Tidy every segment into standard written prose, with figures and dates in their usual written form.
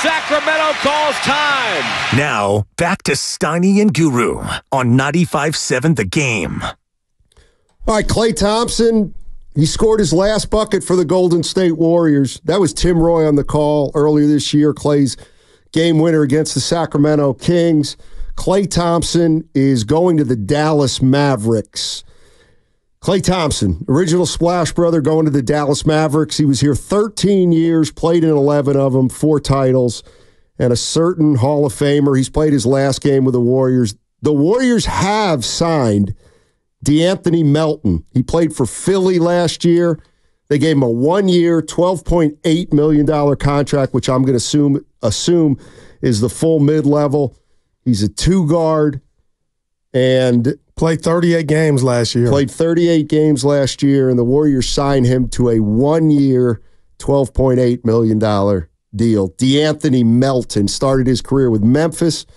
Sacramento calls time. Now, back to Steiny and Guru on 95.7 The Game. All right, Klay Thompson, he scored his last bucket for the Golden State Warriors. That was Tim Roy on the call earlier this year, Klay's game winner against the Sacramento Kings. Klay Thompson is going to the Dallas Mavericks. Klay Thompson, original Splash brother, going to the Dallas Mavericks. He was here 13 years, played in 11 of them, 4 titles, and a certain Hall of Famer. He's played his last game with the Warriors. The Warriors have signed DeAnthony Melton. He played for Philly last year. They gave him a 1-year, $12.8 million contract, which I'm going to assume is the full mid-level. He's a 2-guard and played 38 games last year. Played 38 games last year, and the Warriors signed him to a 1-year, $12.8 million deal. DeAnthony Melton started his career with Memphis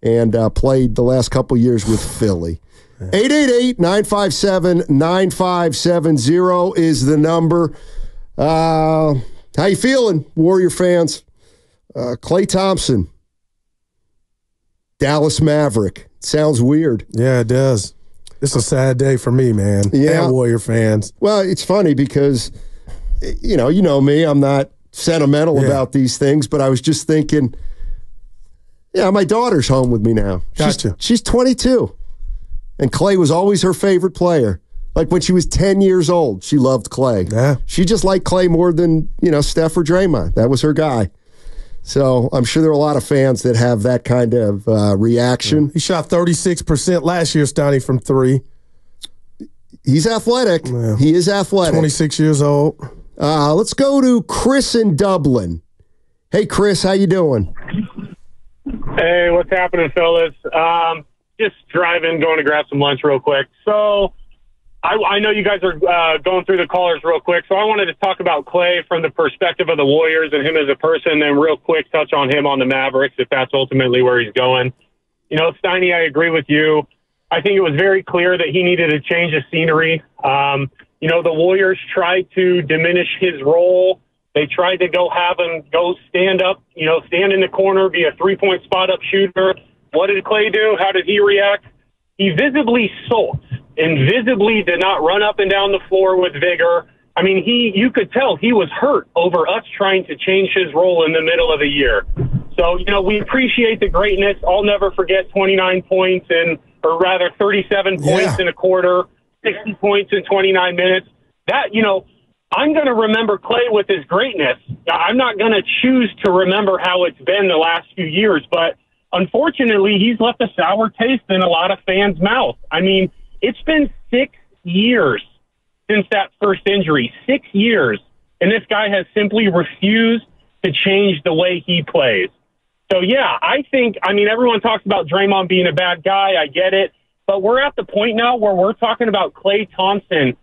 and played the last couple years with Philly. 888-957-9570 is the number. How you feeling, Warrior fans? Klay Thompson, Dallas Maverick. Sounds weird. Yeah, it does. It's a sad day for me, man. Yeah. And Warrior fans. Well, it's funny because, you know me, I'm not sentimental about these things, but I was just thinking, my daughter's home with me now. Gotcha. She's 22. And Klay was always her favorite player. Like when she was 10 years old, she loved Klay. Yeah. She just liked Klay more than, Steph or Draymond. That was her guy. So I'm sure there are a lot of fans that have that kind of reaction. He shot 36% last year, Steiny, from 3. He's athletic. Yeah. He is athletic. 26 years old. Let's go to Chris in Dublin. Hey, Chris, how you doing? Hey, what's happening, fellas? Just driving, going to grab some lunch real quick. So I know you guys are going through the callers real quick, so I wanted to talk about Klay from the perspective of the Warriors and him as a person, then real quick touch on him on the Mavericks, if that's ultimately where he's going. Steiny, I agree with you. I think it was very clear that he needed a change of scenery. The Warriors tried to diminish his role. They tried to have him go stand up, stand in the corner, be a three-point spot-up shooter. What did Klay do? How did he react? He visibly sulked and visibly did not run up and down the floor with vigor. I mean, you could tell he was hurt over us trying to change his role in the middle of the year. So, we appreciate the greatness. I'll never forget 29 points or rather 37 points in a quarter, 60 points in 29 minutes. That, I'm going to remember Klay with his greatness. I'm not going to choose to remember how it's been the last few years, but unfortunately, he's left a sour taste in a lot of fans' mouth. I mean, it's been 6 years since that first injury. 6 years. And this guy has simply refused to change the way he plays. So, I think, everyone talks about Draymond being a bad guy. I get it. But we're at the point now where we're talking about Klay Thompson,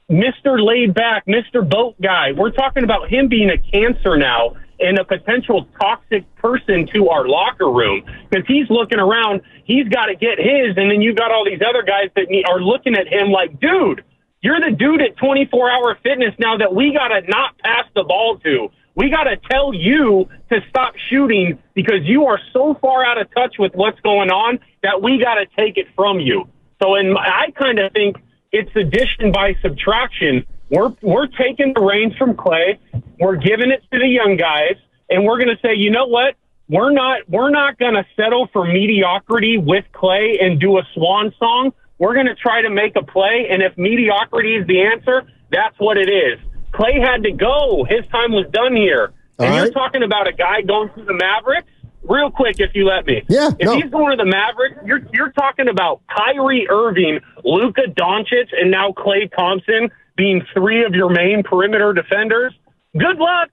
Mr. Laid Back, Mr. Boat Guy. We're talking about him being a cancer now and a potential toxic person to our locker room because he's looking around. He's got to get his, and then you got all these other guys that are looking at him like, dude, you're the dude at 24-Hour Fitness now that we got to not pass the ball to. We got to tell you to stop shooting because you are so far out of touch with what's going on that we got to take it from you. So I kind of think it's addition by subtraction. We're taking the reins from Klay. We're giving it to the young guys, and we're going to say, you know what? We're not going to settle for mediocrity with Klay and do a swan song. We're going to try to make a play, and if mediocrity is the answer, that's what it is. Klay had to go. His time was done here. And you're talking about a guy going to the Mavericks? Real quick, if you let me. Yeah. If he's going to the Mavericks, you're talking about Kyrie Irving, Luka Doncic, and now Klay Thompson being 3 of your main perimeter defenders. Good luck.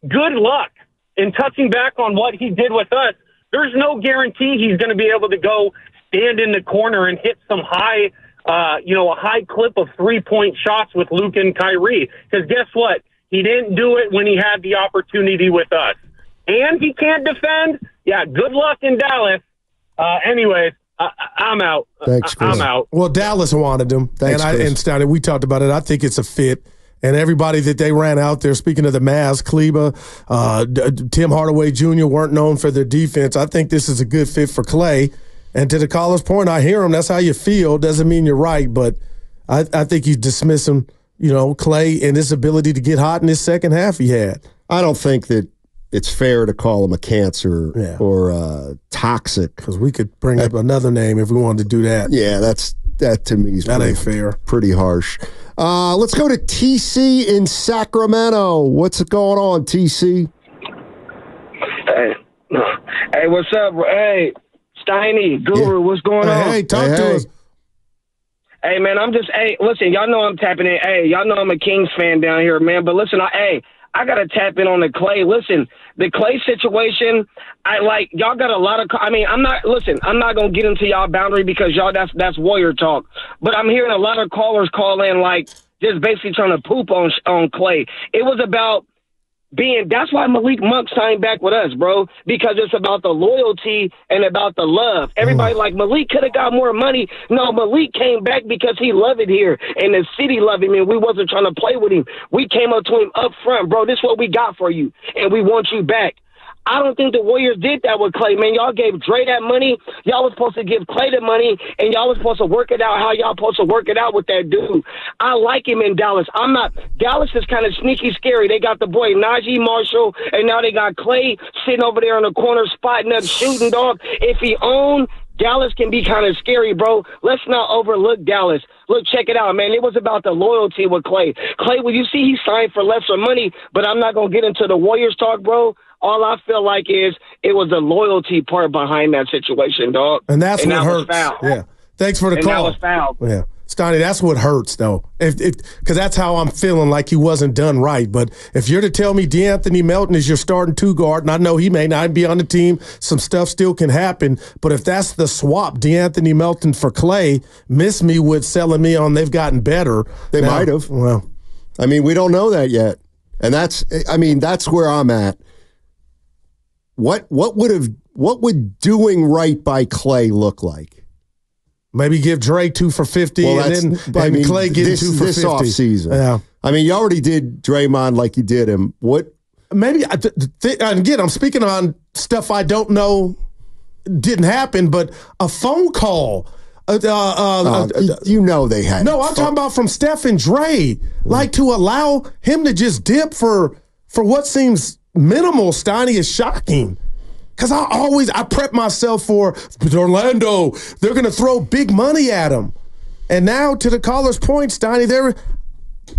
Good luck. In touching back on what he did with us, there's no guarantee he's going to be able to go stand in the corner and hit some a high clip of 3-point shots with Luka and Kyrie. Because guess what? He didn't do it when he had the opportunity with us. And he can't defend? Yeah, good luck in Dallas. Anyways, I'm out. Thanks, Chris. I'm out. Well, Dallas wanted him. Thanks, Chris. And Steiny, we talked about it. I think it's a fit. and everybody that they ran out there, speaking of the Mavs, Kleba, Tim Hardaway Jr. weren't known for their defense. I think this is a good fit for Klay. And to the caller's point, I hear him. That's how you feel. Doesn't mean you're right, but I think you dismiss him, Klay and his ability to get hot in his second half he had. I don't think that it's fair to call him a cancer or toxic. Because we could bring up another name if we wanted to do that. Yeah, that to me is ain't fair. Pretty harsh. Let's go to TC in Sacramento. What's going on, TC? Hey, what's up? Hey, Steiny Guru, what's going on? Hey, talk to us. Hey, man, listen, y'all know I'm tapping in. Hey, y'all know I'm a Kings fan down here, man. But listen, I got to tap in on the Klay. Listen, the Klay situation, y'all got a lot of, I'm not going to get into y'all boundary because y'all, that's Warrior talk. But I'm hearing a lot of callers call in, just basically trying to poop on Klay. It was about that's why Malik Monk signed back with us, bro, because it's about the loyalty and about the love. Everybody Malik could have got more money. No, Malik came back because he loved it here and the city loved him and we wasn't trying to play with him. We came up to him up front, bro, this is what we got for you and we want you back. I don't think the Warriors did that with Klay, man. Y'all gave Dre that money. Y'all was supposed to give Klay the money, and y'all was supposed to work it out how y'all supposed to work it out with that dude. I like him in Dallas. Dallas is kind of sneaky scary. They got the boy Najee Marshall, and now they got Klay sitting over there in the corner spotting up, shooting, dog. If he owned, Dallas can be kind of scary, bro. Let's not overlook Dallas. Look, check it out, man. It was about the loyalty with Klay. Klay, well, you see he signed for lesser money, but I'm not going to get into the Warriors talk, bro. All I feel like is it was the loyalty part behind that situation, dog. And that's what hurts. Foul. Yeah. Thanks for the call. That was foul. Yeah. Steiny, that's what hurts, though. Because that's how I'm feeling like he wasn't done right. But if you're to tell me DeAnthony Melton is your starting two guard, and I know he may not be on the team, some stuff still can happen. But if that's the swap, DeAnthony Melton for Klay, miss me with selling me on they've gotten better. They might have. Well, we don't know that yet. And that's where I'm at. What would doing right by Klay look like? Maybe give Dre 2 for 50 and Klay get 2 for 50. This offseason. Yeah. You already did Draymond like you did him. What? Maybe, again, I'm speaking on stuff I don't know didn't happen, but a phone call. They had. No, I'm talking about from Steph and Dre. To allow him to just dip for what seems minimal, Steiny, is shocking. Because I prep myself for Orlando. They're going to throw big money at him. And now, to the caller's point, Steiny,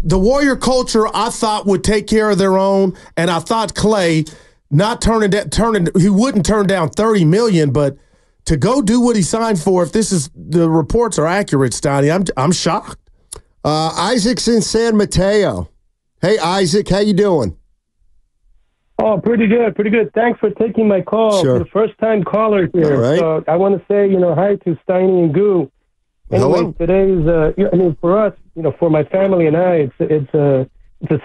the Warrior culture I thought would take care of their own, and I thought Klay he wouldn't turn down $30 million, but to go do what he signed for, if the reports are accurate, Steiny, I'm shocked. Isaac's in San Mateo. Hey, Isaac, how you doing? Oh, pretty good. Thanks for taking my call. Sure. For the first-time caller here. All right. So I want to say, hi to Steiny and Goo. Anyway, today's, for us, for my family and I, it's a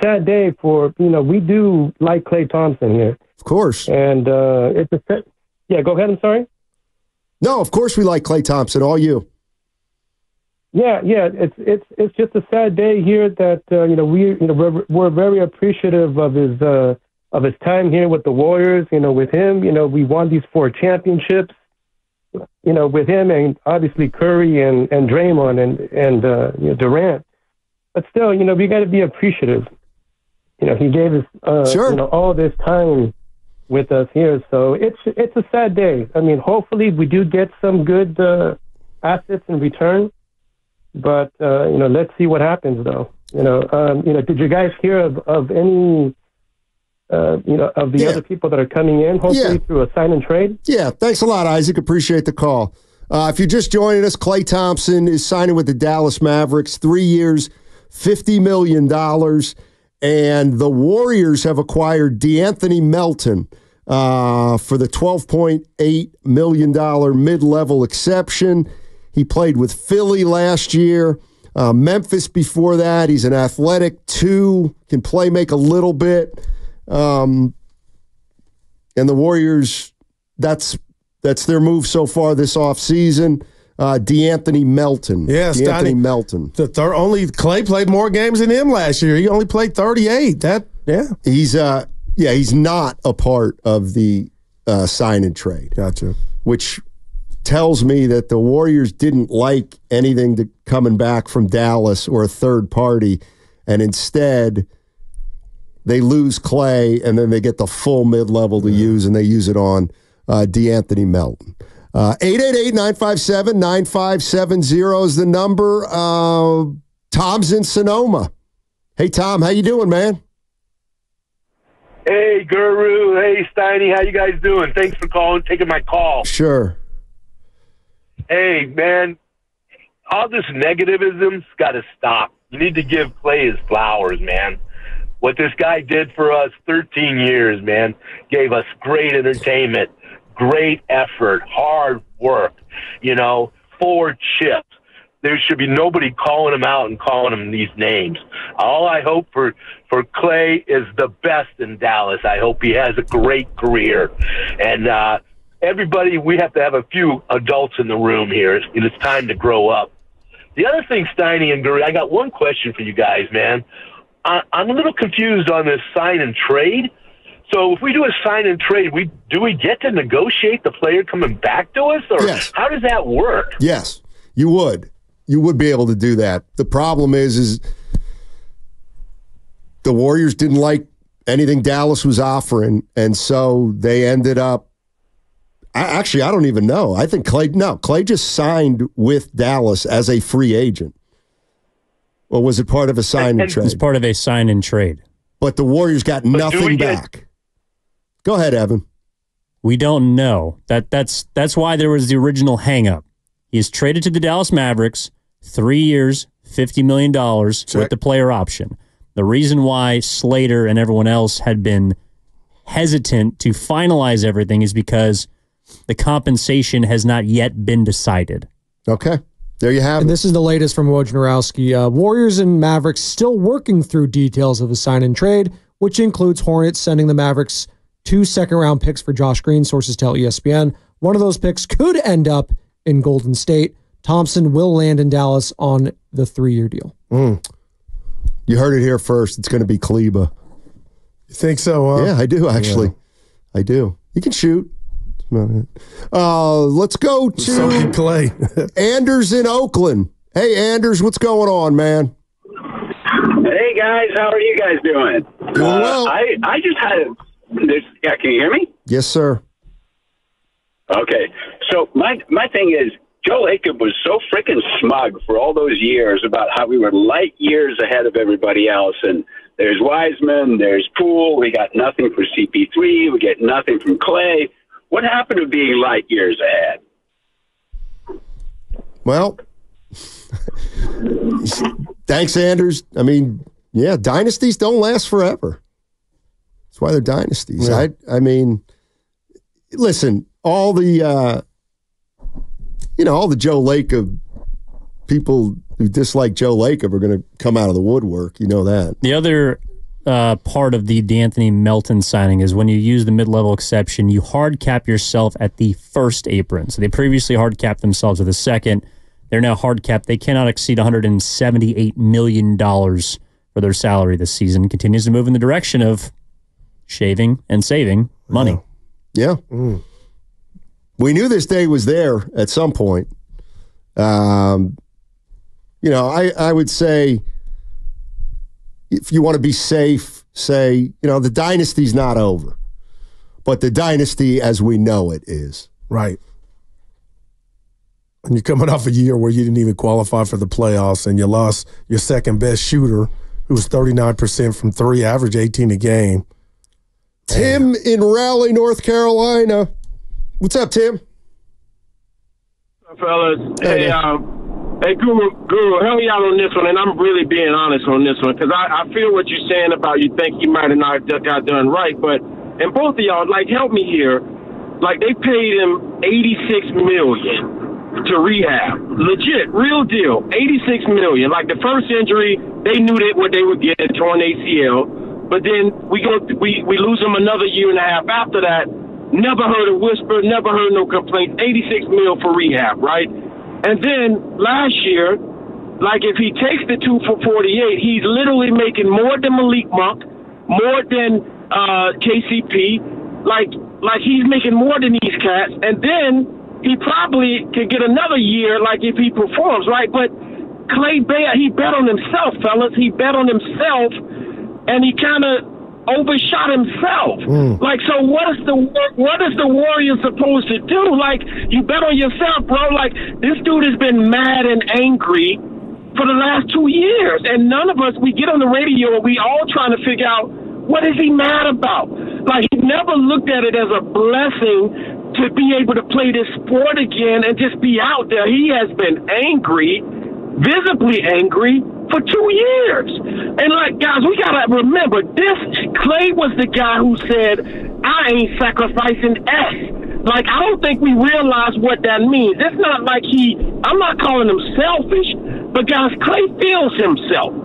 sad day for, we do like Klay Thompson here. Of course. And yeah, go ahead. I'm sorry. No, of course we like Klay Thompson. All you. Yeah. It's just a sad day here that we're very appreciative of his time here with the Warriors. With him, we won these 4 championships. With him and obviously Curry and Draymond and Durant. But still, we got to be appreciative. He gave us all this time with us here, so it's a sad day. Hopefully we do get some good assets in return. But let's see what happens, though. Did you guys hear of any? Of the other people that are coming in, hopefully through a sign and trade? Yeah, thanks a lot, Isaac. Appreciate the call. If you're just joining us, Klay Thompson is signing with the Dallas Mavericks, 3 years, $50 million. And the Warriors have acquired DeAnthony Melton for the $12.8 million mid-level exception. He played with Philly last year. Memphis before that. He's an athletic 2, can make a little bit. And the Warriors, that's their move so far this offseason. DeAnthony Melton. Yeah, DeAnthony Melton. Klay played more games than him last year. He only played 38. He's not a part of the sign and trade. Gotcha. Which tells me that the Warriors didn't like anything coming back from Dallas or a third party, and instead they lose Klay, and then they get the full mid-level to use, and they use it on DeAnthony Melton. 888-957-9570 is the number. Tom's in Sonoma. Hey, Tom, how you doing, man? Hey, Guru. Hey, Steiny. How you guys doing? Thanks for taking my call. Sure. Hey, man, all this negativism's got to stop. You need to give Klay his flowers, man. What this guy did for us 13 years, man, gave us great entertainment, great effort, hard work, 4 chips. There should be nobody calling him out and calling him these names. All I hope for Klay is the best in Dallas. I hope he has a great career. And everybody, we have to have a few adults in the room here. It's time to grow up. The other thing, Steiny and Guru, I got one question for you guys, man. I'm a little confused on this sign and trade. So if we do a sign and trade, do we get to negotiate the player coming back to us? Or yes. How does that work? Yes, you would. You would be able to do that. The problem is the Warriors didn't like anything Dallas was offering, and so they ended up I don't even know. I think Klay just signed with Dallas as a free agent. Or was it part of a sign and trade? It's part of a sign and trade. But the Warriors got nothing back. Go ahead, Evan. We don't know. That's why there was the original hang-up. He is traded to the Dallas Mavericks, 3 years, $50 million with the player option. The reason why Slater and everyone else had been hesitant to finalize everything is because the compensation has not yet been decided. Okay. There you have it. And this is the latest from Wojnarowski. Warriors and Mavericks still working through details of a sign and trade, which includes Hornets sending the Mavericks 2 second-round picks for Josh Green, sources tell ESPN. One of those picks could end up in Golden State. Thompson will land in Dallas on the 3-year deal. You heard it here first. It's going to be Kleba. You think so, huh? Yeah, I do, actually. Yeah. I do. He can shoot. Let's go to Klay. Anders in Oakland. Hey, Anders, what's going on, man? Hey, guys. How are you guys doing? Doing well. I just had this. Yeah, can you hear me? Yes, sir. Okay. So my thing is, Joe Lacob was so freaking smug for all those years about how we were light years ahead of everybody else. And there's Wiseman, there's Poole. We got nothing for CP3. We get nothing from Klay. What happened to being light years ahead? Well, thanks, Anders. I mean, yeah, dynasties don't last forever. That's why they're dynasties. Yeah. I mean, listen, all the all the Joe Lacob people who dislike Joe Lacob are going to come out of the woodwork. You know that. The other part of the DeAnthony Melton signing is when you use the mid-level exception, you hard cap yourself at the first apron. So they previously hard capped themselves at the second. They're now hard capped. They cannot exceed $178 million for their salary this season. Continues to move in the direction of shaving and saving money. Yeah. We knew this day was there at some point. I would say, if you want to be safe, say, the dynasty's not over. But the dynasty as we know it is. Right. And you're coming off a year where you didn't even qualify for the playoffs and you lost your second best shooter, who was 39% from 3, average 18 a game. Tim in Raleigh, North Carolina. What's up, Tim? What's up, fellas? Hey, Guru, help me out on this one, and I'm really being honest on this one, because I feel what you're saying about you think he might have not got done right, and both of y'all, help me here. They paid him $86 million to rehab. Legit, real deal, $86 million. The first injury, they knew what they would get, torn ACL, but then we lose him another year and a half after that. Never heard a whisper, never heard no complaints. $86 million for rehab, right? And then last year, like if he takes the 2 for 48, he's literally making more than Malik Monk, more than KCP. Like he's making more than these cats. And then he probably could get another year, like if he performs, right? But Klay, he bet on himself, fellas. He bet on himself, and he kind of overshot himself. Like, so what is the Warriors supposed to do? Like, you bet on yourself, bro. Like, this dude has been mad and angry for the last 2 years, and none of us, we get on the radio and we all trying to figure out, what is he mad about? Like, he never looked at it as a blessing to be able to play this sport again and just be out there. He has been angry, visibly angry, for 2 years. And, like, guys, we got to remember, Klay was the guy who said, I ain't sacrificing S. Like, I don't think we realize what that means. It's not like I'm not calling him selfish, but, guys, Klay feels himself.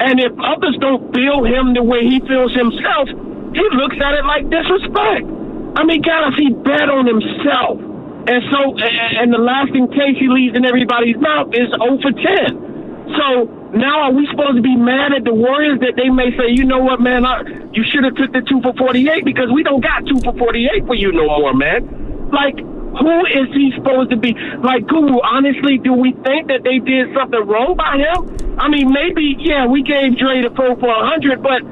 And if others don't feel him the way he feels himself, he looks at it like disrespect. I mean, guys, he bet on himself. And so, and the lasting taste he leaves in everybody's mouth is 0 for 10. So now are we supposed to be mad at the Warriors that they may say, you know what, man, you should have took the 2 for 48 because we don't got 2 for 48 for you no more, man. Like, who is he supposed to be? Like, Guru, honestly, do we think that they did something wrong by him? I mean, maybe, yeah, we gave Dre the 4 for 100, but,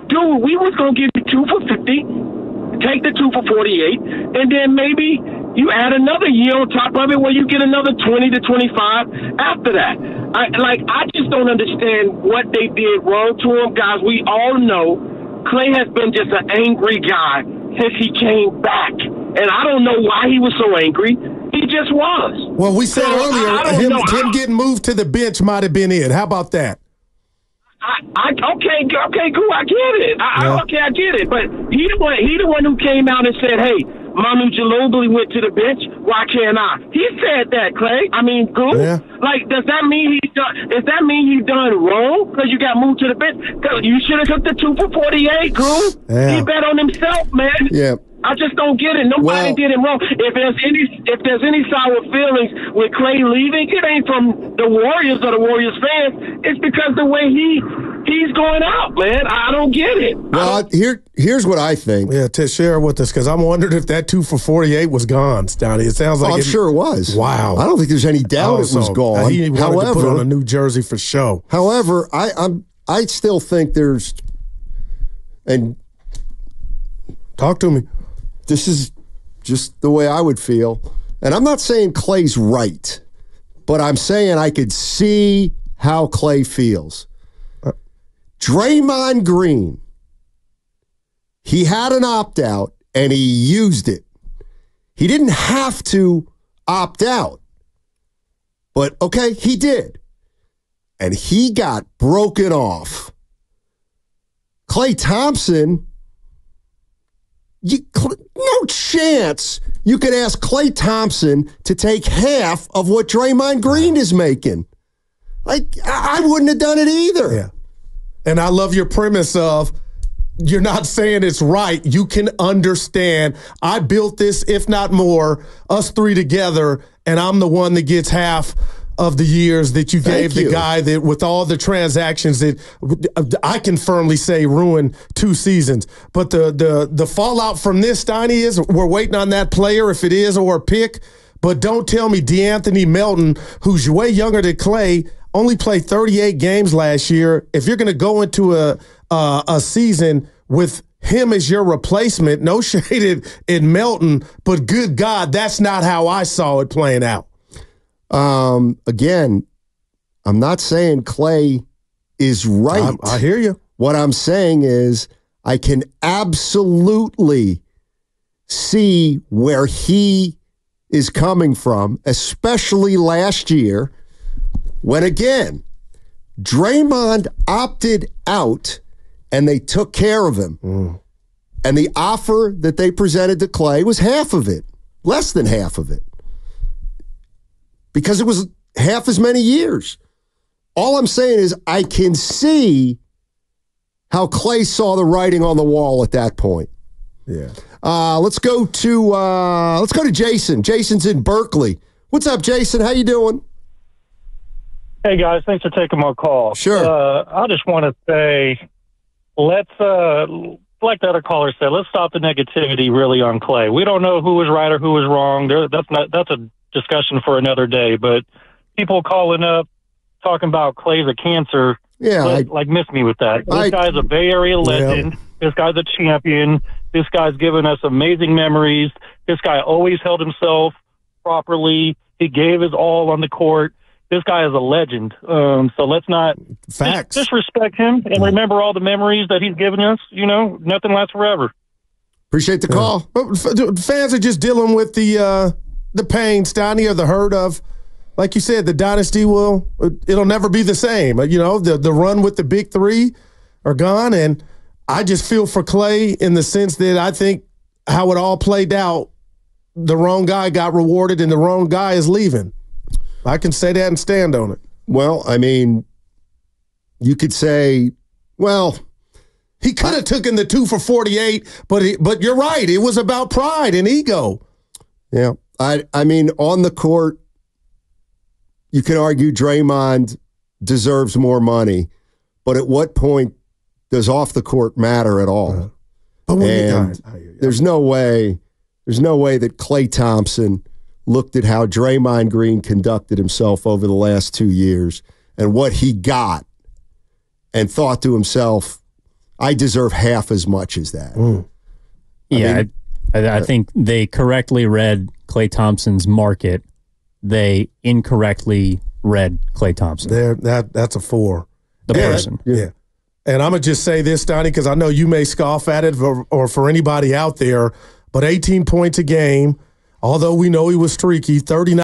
dude, we was going to give you 2 for 50, take the 2 for 48, and then maybe you add another year on top of it where you get another 20 to 25 after that. I just don't understand what they did wrong to him. Guys, we all know Klay has been just an angry guy since he came back. And I don't know why he was so angry. He just was. Well, we said earlier, him getting moved to the bench might have been it. How about that? Okay, cool, I get it. I get it. But he the one who came out and said, hey, Manu Ginobili went to the bench. Why can't I? He said that, Klay. I mean, Guru. Yeah. Like, does that mean he's done wrong because you got moved to the bench? You should have took the 2 for 48, Guru. Yeah. He bet on himself, man. Yeah. I just don't get it. Nobody did him wrong. If there's any sour feelings with Klay leaving, it ain't from the Warriors or the Warriors fans. It's because the way he's going out, man. I don't get it. Well, here's what I think. Yeah, to share with us, because I'm wondering if that 2 for 48 was gone, Steiny. It sounds like I'm sure it was. Wow. I don't think there's any doubt it was gone. He wanted to put on a new jersey for show. However, I still think there's, and talk to me. This is just the way I would feel. And I'm not saying Klay's right, but I'm saying I could see how Klay feels. Draymond Green, he had an opt-out, and he used it. He didn't have to opt out. But, okay, he did. And he got broken off. Klay Thompson, no chance you could ask Klay Thompson to take half of what Draymond Green is making. Like, I wouldn't have done it either. Yeah. And I love your premise of you're not saying it's right. You can understand. I built this, if not more, us three together, and I'm the one that gets half of the years that you gave the guy that with all the transactions that I can firmly say ruined 2 seasons. But the fallout from this, Steiny, is we're waiting on that player, if it is, or a pick. But don't tell me DeAnthony Melton, who's way younger than Klay, only played 38 games last year. If you're going to go into a season with him as your replacement, no shade in Melton, but good God, that's not how I saw it playing out. Again, I'm not saying Klay is right. I hear you. What I'm saying is I can absolutely see where he is coming from, especially last year when, again, Draymond opted out and they took care of him. And the offer that they presented to Klay was half of it, less than half of it. Because it was half as many years. All I'm saying is I can see how Klay saw the writing on the wall at that point. Yeah. Let's go to Jason. Jason's in Berkeley. What's up, Jason? How you doing? Hey, guys. Thanks for taking my call. Sure. I just want to say, let's, like the other caller said, let's stop the negativity really on Klay. We don't know who was right or who was wrong. That's a discussion for another day. But people calling up, talking about Klay's a cancer, miss me with that. This guy's a Bay Area legend. Yeah. This guy's a champion. This guy's given us amazing memories. This guy always held himself properly. He gave his all on the court. This guy is a legend. So let's not disrespect him and remember all the memories that he's given us. You know, nothing lasts forever. Appreciate the call. Fans are just dealing with the pain, Steiny, or the hurt of, like you said, the dynasty it'll never be the same. You know, the run with the big three are gone, and I just feel for Klay in the sense that I think how it all played out, the wrong guy got rewarded and the wrong guy is leaving. I can say that and stand on it. Well, I mean, you could say, well, he could have taken the 2 for 48, but you're right. It was about pride and ego. Yeah. I mean, on the court, you can argue Draymond deserves more money, but at what point does off the court matter at all? There's no way that Klay Thompson looked at how Draymond Green conducted himself over the last 2 years and what he got and thought to himself, I deserve half as much as that. I think they correctly read Klay Thompson's market. They incorrectly read Klay Thompson. That's a 4. The person. Yeah. And I'm going to just say this, Donnie, because I know you may scoff at it or for anybody out there, but 18 points a game, although we know he was streaky, 39